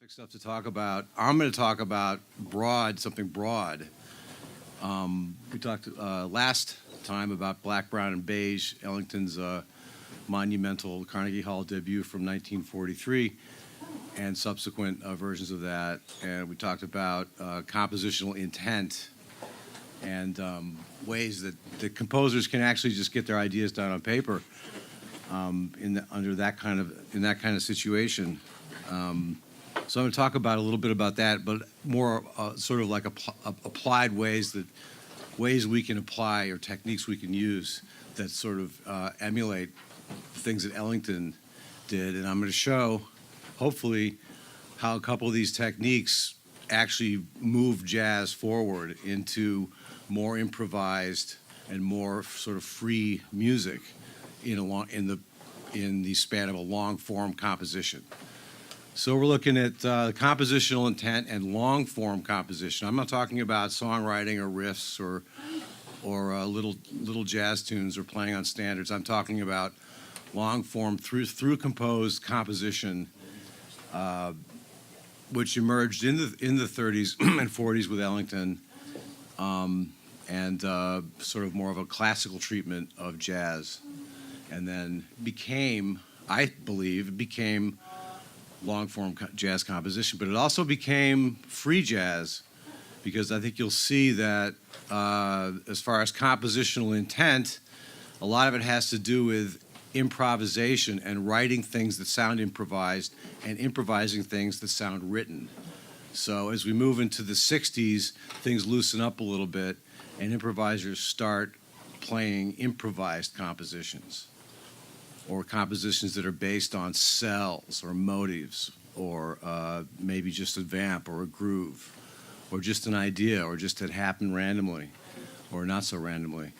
Stuff to talk about. I'm going to talk about something broad. We talked last time about Black, Brown, and Beige, Ellington's monumental Carnegie Hall debut from 1943, and subsequent versions of that. And we talked about compositional intent and ways that the composers can actually just get their ideas down on paper in that kind of situation. So I'm going to talk about a little bit about that, but more sort of like applied ways we can apply or techniques we can use that sort of emulate things that Ellington did. And I'm going to show, hopefully, how a couple of these techniques actually move jazz forward into more improvised and more sort of free music in the span of a long form composition. So we're looking at compositional intent and long-form composition. I'm not talking about songwriting or riffs or little jazz tunes or playing on standards. I'm talking about long-form through composed composition, which emerged in the 30s and 40s with Ellington, and sort of more of a classical treatment of jazz, and then I believe, long-form jazz composition, but it also became free jazz, because I think you'll see that as far as compositional intent, a lot of it has to do with improvisation and writing things that sound improvised and improvising things that sound written. So as we move into the 60s, things loosen up a little bit, and improvisers start playing improvised compositions, or compositions that are based on cells or motives, or maybe just a vamp or a groove, or just an idea, or just had happened randomly, or not so randomly.